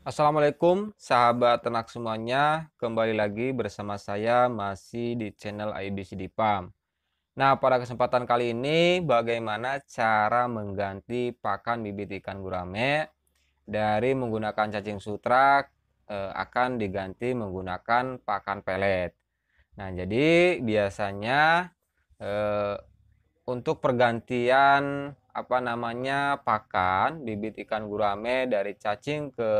Assalamualaikum sahabat ternak semuanya, kembali lagi bersama saya masih di channel IBCD Farm. Nah, pada kesempatan kali ini bagaimana cara mengganti pakan bibit ikan gurame dari menggunakan cacing sutra akan diganti menggunakan pakan pelet. Nah, jadi biasanya eh, untuk pergantian pakan bibit ikan gurame dari cacing ke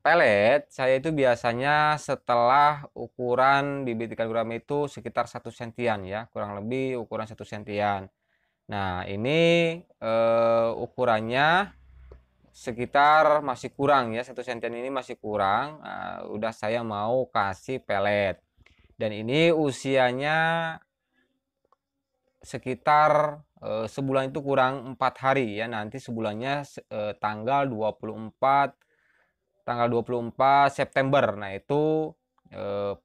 pelet, saya itu biasanya setelah ukuran bibit ikan gurame itu sekitar 1 sentian ya, kurang lebih ukuran 1 sentian. Nah, ini ukurannya sekitar masih kurang ya, 1 sentian ini masih kurang. Nah, udah saya mau kasih pelet. Dan ini usianya sekitar sebulan itu kurang 4 hari ya. Nanti sebulannya tanggal 24 September. Nah, itu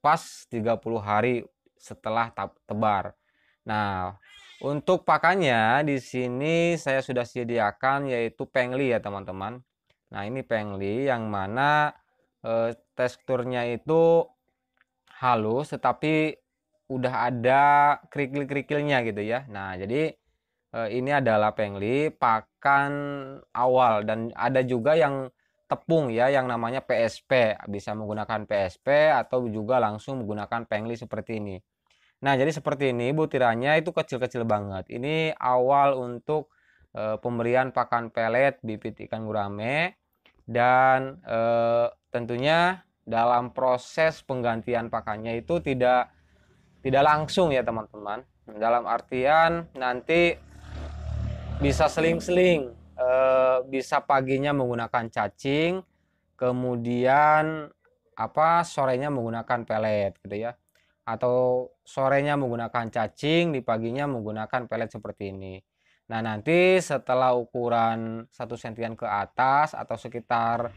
pas 30 hari setelah tebar. Nah, untuk pakannya di sini saya sudah sediakan yaitu pengli ya, teman-teman. Nah, ini pengli yang mana teksturnya itu halus tetapi udah ada kerikil-kerikilnya gitu ya. Nah, jadi ini adalah pengli pakan awal dan ada juga yang tepung ya yang namanya PSP. Bisa menggunakan PSP atau juga langsung menggunakan pengli seperti ini. Nah, jadi seperti ini butirannya itu kecil-kecil banget. Ini awal untuk pemberian pakan pelet bibit ikan gurame dan tentunya dalam proses penggantian pakannya itu tidak langsung ya, teman-teman. Dalam artian nanti bisa seling-seling, bisa paginya menggunakan cacing, kemudian sorenya menggunakan pelet gitu ya. Atau sorenya menggunakan cacing, di paginya menggunakan pelet seperti ini. Nah, nanti setelah ukuran 1 sentian ke atas atau sekitar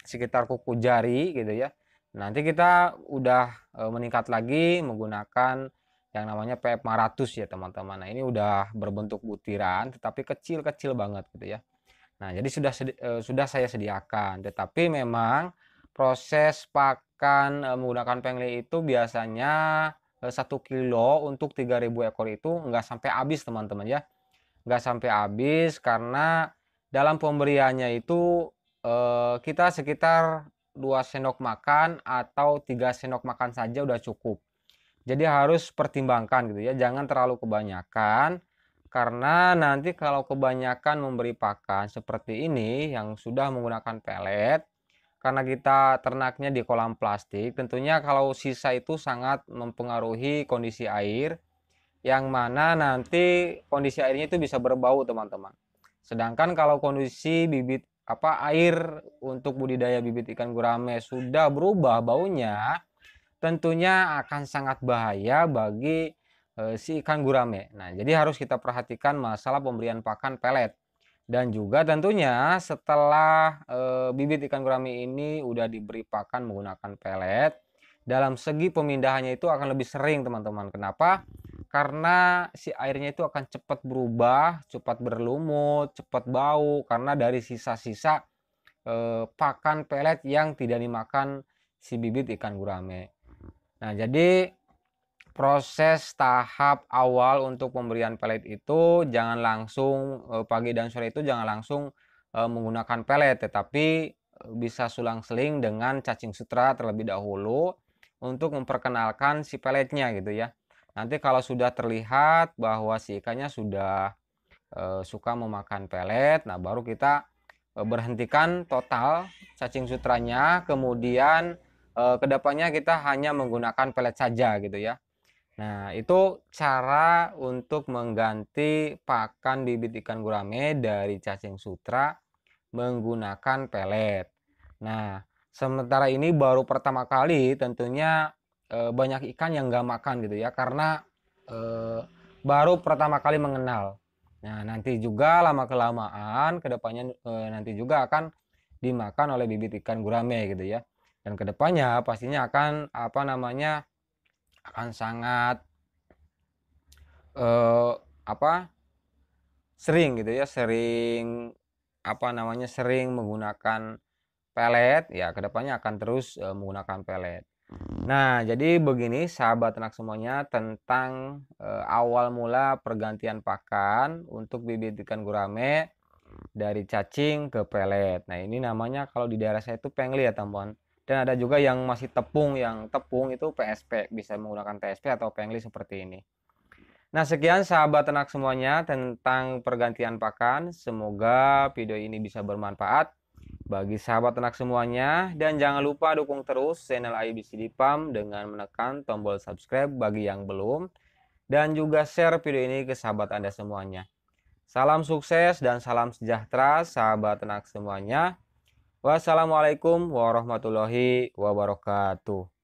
sekitar kuku jari gitu ya. Nanti kita udah meningkat lagi menggunakan yang namanya PF500 ya, teman-teman. Nah, ini udah berbentuk butiran tetapi kecil-kecil banget gitu ya. Nah, jadi sudah saya sediakan, tetapi memang proses pakan menggunakan pengli itu biasanya 1 kilo untuk 3.000 ekor itu nggak sampai habis, teman-teman ya. Nggak sampai habis karena dalam pemberiannya itu kita sekitar 2 sendok makan atau 3 sendok makan saja udah cukup. Jadi harus pertimbangkan gitu ya, jangan terlalu kebanyakan karena nanti kalau kebanyakan memberi pakan seperti ini yang sudah menggunakan pelet, karena kita ternaknya di kolam plastik, tentunya kalau sisa itu sangat mempengaruhi kondisi air, yang mana nanti kondisi airnya itu bisa berbau, teman-teman. Sedangkan kalau kondisi bibit air untuk budidaya bibit ikan gurame sudah berubah baunya, tentunya akan sangat bahaya bagi si ikan gurame. Nah, jadi harus kita perhatikan masalah pemberian pakan pelet. Dan juga tentunya setelah bibit ikan gurame ini udah diberi pakan menggunakan pelet, dalam segi pemindahannya itu akan lebih sering, teman-teman. Kenapa? Karena si airnya itu akan cepat berubah, cepat berlumut, cepat bau karena dari sisa-sisa pakan pelet yang tidak dimakan si bibit ikan gurame. Nah, jadi proses tahap awal untuk pemberian pelet itu jangan langsung pagi dan sore itu jangan langsung menggunakan pelet, tetapi bisa sulang-seling dengan cacing sutra terlebih dahulu untuk memperkenalkan si peletnya gitu ya. Nanti kalau sudah terlihat bahwa si ikannya sudah suka memakan pelet, nah baru kita berhentikan total cacing sutranya, kemudian kedepannya kita hanya menggunakan pelet saja gitu ya. Nah, itu cara untuk mengganti pakan bibit ikan gurame dari cacing sutra menggunakan pelet. Nah, sementara ini baru pertama kali tentunya banyak ikan yang nggak makan gitu ya, karena eh, baru pertama kali mengenal. Nah, nanti juga lama-kelamaan kedepannya nanti juga akan dimakan oleh bibit ikan gurame gitu ya. Dan kedepannya pastinya akan akan sangat eh, apa sering gitu ya, sering apa namanya, sering menggunakan pelet, ya kedepannya akan terus, menggunakan pelet. Nah, jadi begini sahabat ternak semuanya tentang, awal mula pergantian pakan untuk bibit ikan gurame dari cacing ke pelet. Nah, ini namanya kalau di daerah saya itu pengli ya, teman. Dan ada juga yang masih tepung, yang tepung itu PSP, bisa menggunakan TSP atau pengli seperti ini. Nah, sekian sahabat ternak semuanya tentang pergantian pakan. Semoga video ini bisa bermanfaat bagi sahabat ternak semuanya. Dan jangan lupa dukung terus channel IBCD Farm dengan menekan tombol subscribe bagi yang belum. Dan juga share video ini ke sahabat Anda semuanya. Salam sukses dan salam sejahtera sahabat ternak semuanya. Wassalamualaikum warahmatullahi wabarakatuh.